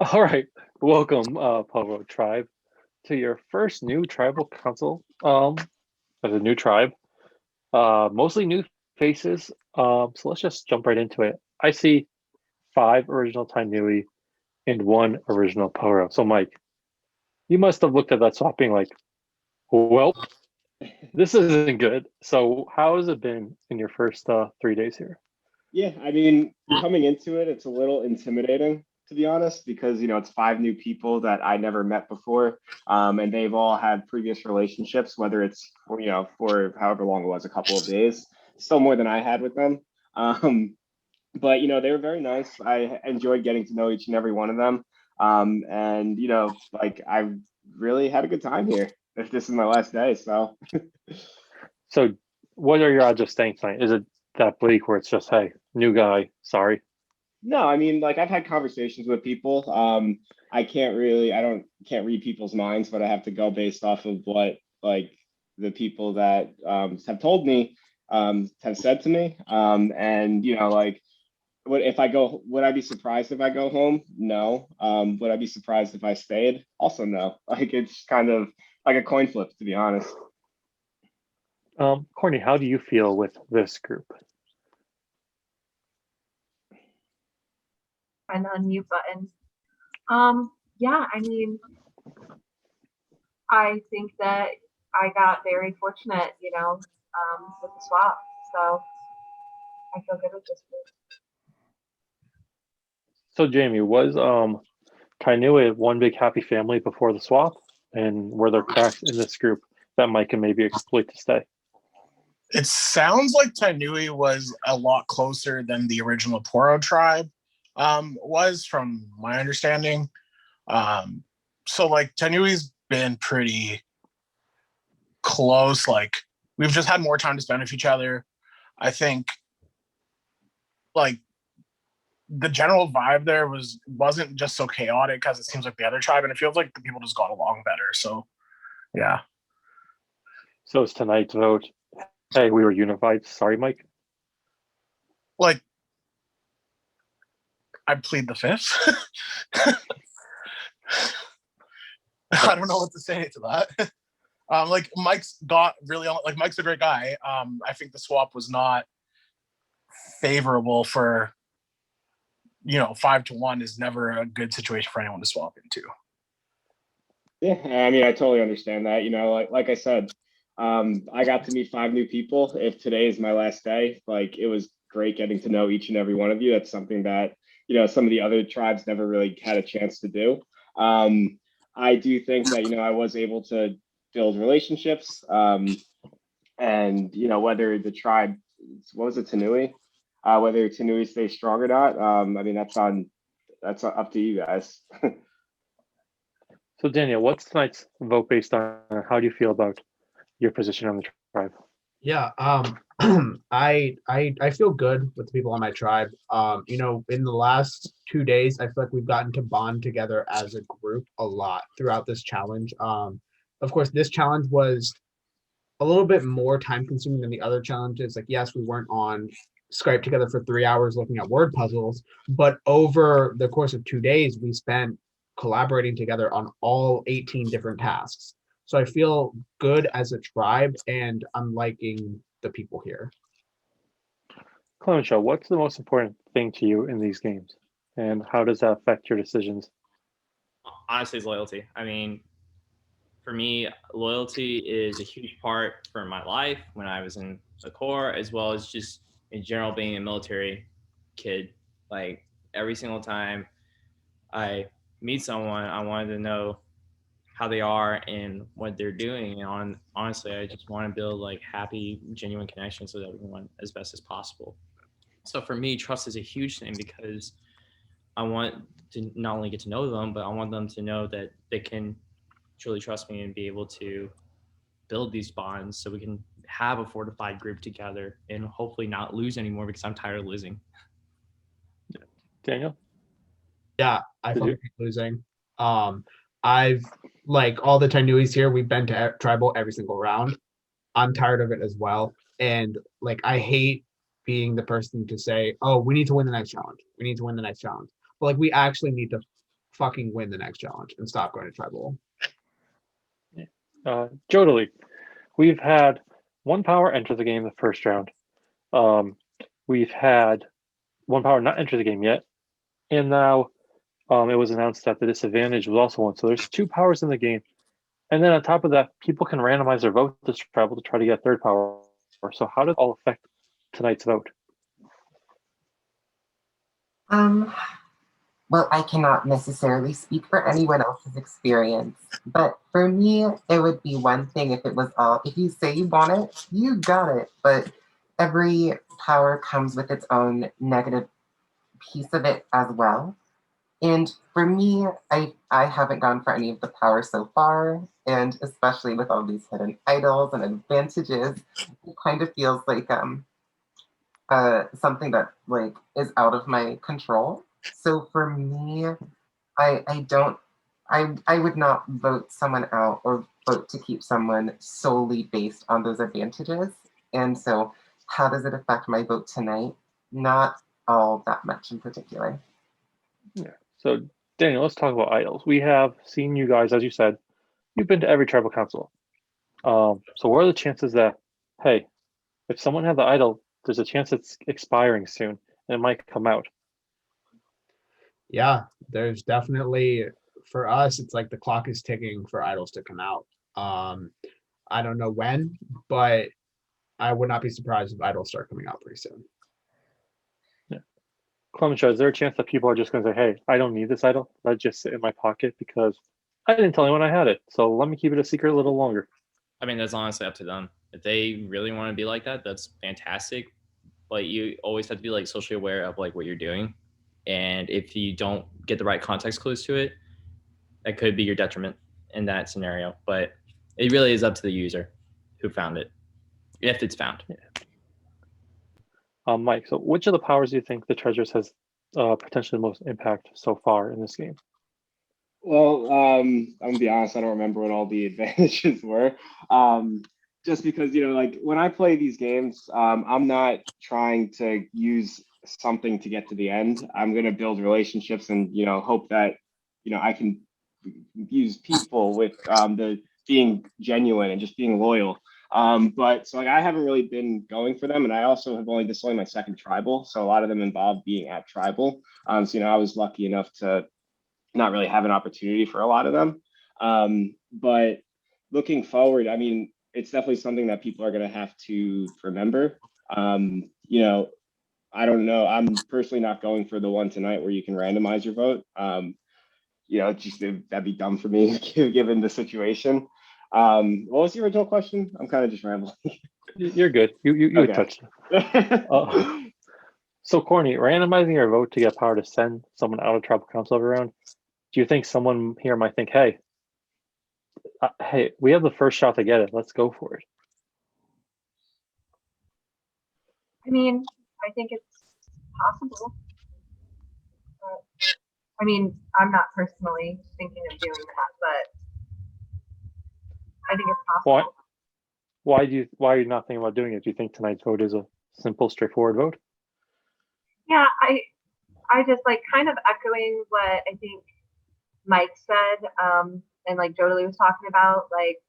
All right, welcome, Porou Tribe, to your first new tribal council. As a new tribe, mostly new faces. So let's just jump right into it. I see five original Tainui and one original Poro. So, Mike, you must have looked at that swap being like, well, this isn't good. So, how has it been in your first 3 days here? Yeah, I mean, coming into it, it's a little intimidating, to be honest, because it's five new people that I never met before, and they've all had previous relationships, whether it's for however long it was, a couple of days, still more than I had with them. Um, but they were very nice. I enjoyed getting to know each and every one of them, and like I really had a good time here. If this is my last day, so. So, what are your odds of staying tonight? Is it that bleak where it's just, hey, new guy, sorry? No, I mean, like I've had conversations with people. I don't can't read people's minds, but I have to go based off of what like the people that have told me have said to me. And like, what if I go? Would I be surprised if I go home? No. Would I be surprised if I stayed? Also, no. Like it's kind of like a coin flip, to be honest. Courtney, how do you feel with this group? Find the unmute button. Yeah, I mean, I think that I got very fortunate, with the swap. So I feel good with this group. So, Jamie, was Kainua one big happy family before the swap? And were there cracks in this group that Mike can maybe exploit to stay? It sounds like Tainui was a lot closer than the original Porou Tribe was, from my understanding. So like Tainui's been pretty close. Like we've just had more time to spend with each other. I think like the general vibe there wasn't just so chaotic as it seems like the other tribe, and it feels like the people just got along better. So yeah. So it's tonight's vote. Hey, we were unified. Sorry, Mike. Like I plead the fifth. I don't know what to say to that. Like Mike's got really like Mike's a great guy. I think the swap was not favorable for 5-1 is never a good situation for anyone to swap into. Yeah, I mean, I totally understand that. Like I said, I got to meet five new people. If today is my last day, like it was great getting to know each and every one of you. That's something that some of the other tribes never really had a chance to do. I do think that I was able to build relationships, and whether the tribe, what was it, Tanui, whether Tanui stays strong or not. I mean, that's up to you guys. So, Daniel, what's tonight's vote based on? How do you feel about your position on the tribe? Yeah, I feel good with the people on my tribe. In the last 2 days, I feel like we've gotten to bond together as a group a lot throughout this challenge. Of course, this challenge was a little bit more time consuming than the other challenges. Like, yes, we weren't on Skype together for 3 hours looking at word puzzles, but over the course of 2 days, we spent collaborating together on all 18 different tasks. So I feel good as a tribe, and I'm liking the people here. Clementia, what's the most important thing to you in these games? And how does that affect your decisions? Honestly, it's loyalty. I mean, for me, loyalty is a huge part for my life when I was in the Corps, as well as just in general being a military kid. Like every single time I meet someone, I wanted to know how they are and what they're doing. And honestly, I just want to build like happy, genuine connections with everyone as best as possible. So for me, trust is a huge thing because I want to not only get to know them, but I want them to know that they can truly trust me and be able to build these bonds so we can have a fortified group together and hopefully not lose anymore because I'm tired of losing. Daniel? Yeah, I fucking hate losing. I've like all the Tainuis here, we've been to tribal every single round. I'm tired of it as well. And like I hate being the person to say, oh, we need to win the next challenge. We need to win the next challenge. But like we actually need to fucking win the next challenge and stop going to tribal. Jodely, we've had one power enter the game the first round. We've had one power not enter the game yet, and now it was announced that the disadvantage was also one. So there's two powers in the game, and then on top of that, people can randomize their vote to tribal to try to get a third power. So how does it all affect tonight's vote? Well, I cannot necessarily speak for anyone else's experience, but for me, it would be one thing if it was all, if you say you want it, you got it. But every power comes with its own negative piece of it as well. And for me, I haven't gone for any of the powers so far, and especially with all these hidden idols and advantages, it kind of feels like something that like is out of my control. So for me, I would not vote someone out or vote to keep someone solely based on those advantages. And so how does it affect my vote tonight? Not all that much in particular. Yeah. So Daniel, let's talk about idols. We have seen you guys, as you said, you've been to every tribal council. So what are the chances that, hey, if someone had the idol, there's a chance it's expiring soon and it might come out? Yeah, there's definitely, for us, it's like the clock is ticking for idols to come out. I don't know when, but I would not be surprised if idols start coming out pretty soon. Yeah. Clementia, is there a chance that people are just going to say, hey, I don't need this idol. Let just sit in my pocket because I didn't tell anyone I had it. So let me keep it a secret a little longer. I mean, that's honestly up to them. If they really want to be like that, that's fantastic. But you always have to be like socially aware of like what you're doing. And if you don't get the right context clues to it, that could be your detriment in that scenario. But it really is up to the user who found it, if it's found. Yeah. Mike, so which of the powers do you think the treasures has potentially the most impact so far in this game? Well, I'm gonna be honest, I don't remember what all the advantages were. Just because, you know, like when I play these games, I'm not trying to use something to get to the end. I'm gonna build relationships and, you know, hope that, you know, I can use people with the being genuine and just being loyal. But so like I haven't really been going for them, and I also have only this is only my second tribal, so a lot of them involve being at tribal. So you know, I was lucky enough to not really have an opportunity for a lot of them. But looking forward, I mean, it's definitely something that people are going to have to remember. You know, I don't know. I'm personally not going for the one tonight where you can randomize your vote. You know, just that'd be dumb for me given the situation. What was the original question? I'm kind of just rambling. You're good. You Okay. touched it. So Corny, randomizing your vote to get power to send someone out of tribal council every round. Do you think someone here might think, hey, we have the first shot to get it. Let's go for it. I mean, I think it's possible. But, I mean, I'm not personally thinking of doing that, but I think it's possible. Why are you not thinking about doing it? Do you think tonight's vote is a simple, straightforward vote? Yeah, I just like kind of echoing what I think Mike said, and like Jodely was talking about, like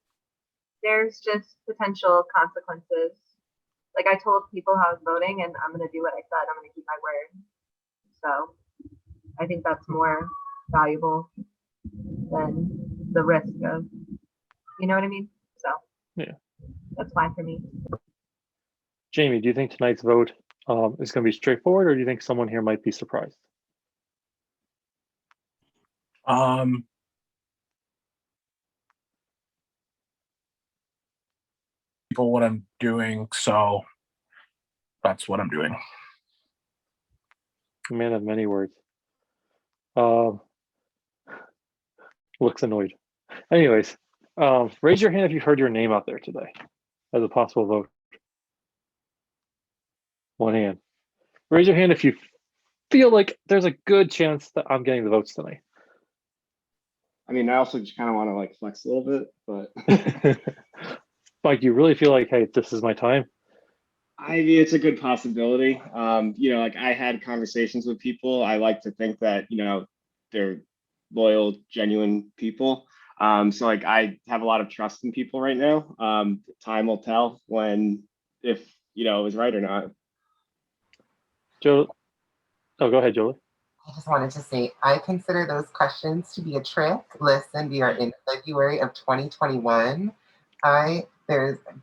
there's just potential consequences. Like I told people how I was voting, and I'm gonna do what I said. I'm gonna keep my word. So I think that's more valuable than the risk of, you know what I mean? So yeah, that's fine for me. Jamie, do you think tonight's vote is going to be straightforward, or do you think someone here might be surprised? People what I'm doing, so that's what I'm doing. Man of many words. Looks annoyed. Anyways, raise your hand if you've heard your name out there today as a possible vote. One hand. Raise your hand if you feel like there's a good chance that I'm getting the votes tonight. I mean, I also just kind of want to like flex a little bit, but Mike, you really feel like, hey, this is my time? I mean, it's a good possibility. You know, like I had conversations with people. I like to think that, you know, they're loyal, genuine people. So like I have a lot of trust in people right now. Time will tell if it was right or not. Joe, oh, go ahead, Jolie. I just wanted to say, I consider those questions to be a trick. Listen, we are in February of 2021.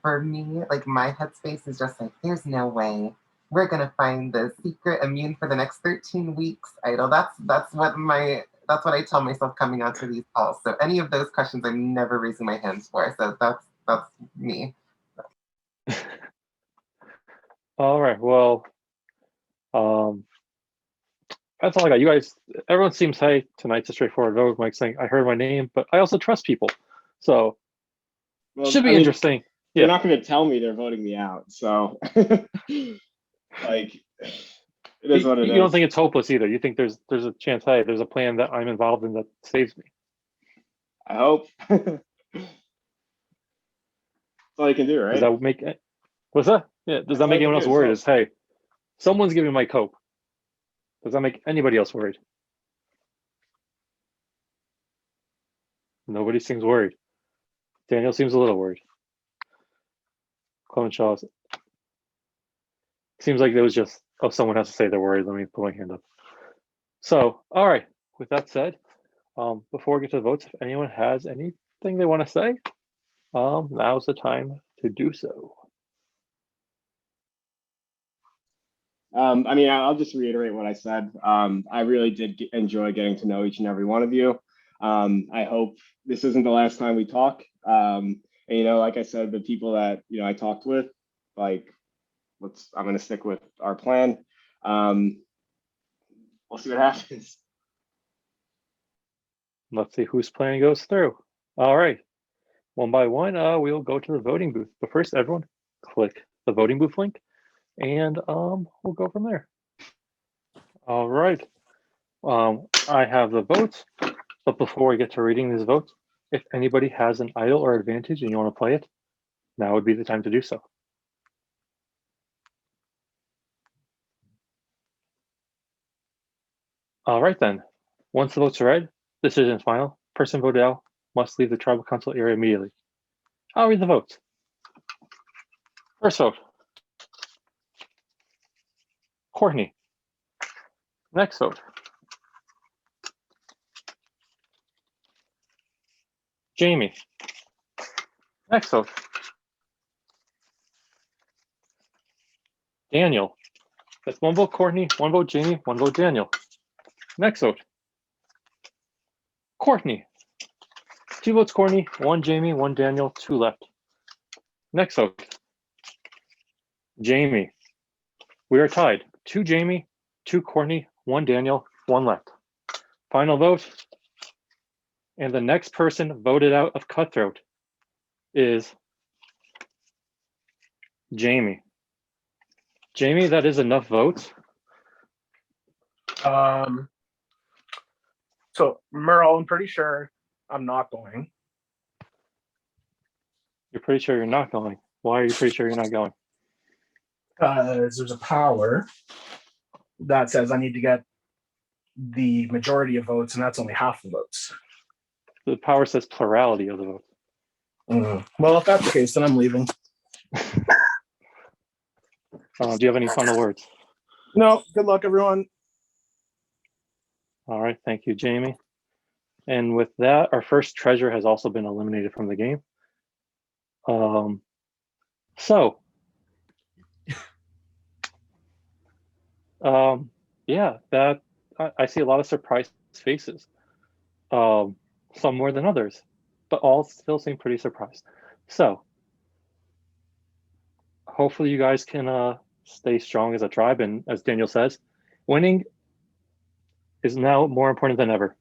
For me, like my headspace is just like, there's no way we're gonna find the secret immune for the next 13 weeks. Idol. That's what I tell myself coming onto these calls. So any of those questions, I'm never raising my hands for. So that's me. All right. Well, that's all I got. You guys, everyone seems hey, tonight's a straightforward vote. Mike's saying, I heard my name, but I also trust people. So should be interesting. They're not going to tell me they're voting me out. So like it is what it is. You don't think it's hopeless either. You think there's a chance, hey, there's a plan that I'm involved in that saves me. I hope. That's all you can do, right? Does that make it? What's that? Yeah. Does that make anyone else worried? Is hey, someone's giving Mike hope. Does that make anybody else worried? Nobody seems worried. Daniel seems a little worried. Clone Shaw seems like there was just, oh, someone has to say they're worried. Let me put my hand up. So, all right. With that said, before we get to the votes, if anyone has anything they want to say, now's the time to do so. I mean, I'll just reiterate what I said. I really did enjoy getting to know each and every one of you. I hope this isn't the last time we talk. And, like I said, the people that, I talked with, like, I'm going to stick with our plan. We'll see what happens. Let's see whose plan goes through. All right. One by one, we'll go to the voting booth. But first, everyone, click the voting booth link, and we'll go from there. All right. I have the votes, but before we get to reading these votes, if anybody has an idol or advantage and you want to play it, now would be the time to do so. All right then. Once the votes are read, decision is final. Person voted out must leave the tribal council area immediately. I'll read the votes. First vote, Courtney. Next vote, Jamie. Next vote, Daniel. That's one vote Courtney, one vote Jamie, one vote Daniel. Next vote, Courtney. 2 votes Courtney, 1 Jamie, 1 Daniel, 2 left. Next vote, Jamie. We are tied. 2 Jamie, 2 Courtney, 1 Daniel, 1 left. Final vote. And the next person voted out of Cutthroat is Jamie. Jamie, that is enough votes. So Merle, I'm pretty sure I'm not going. You're pretty sure you're not going. Why are you pretty sure you're not going? Because there's a power that says I need to get the majority of votes, and that's only half the votes. The power says plurality of the votes. Well, if that's the case, then I'm leaving. Do you have any final words? No, good luck, everyone. All right, thank you, Jamie. And with that, our first treasure has also been eliminated from the game. Yeah, that I see a lot of surprised faces. Some more than others, but all still seem pretty surprised. So hopefully you guys can stay strong as a tribe, and as Daniel says, winning is now more important than ever.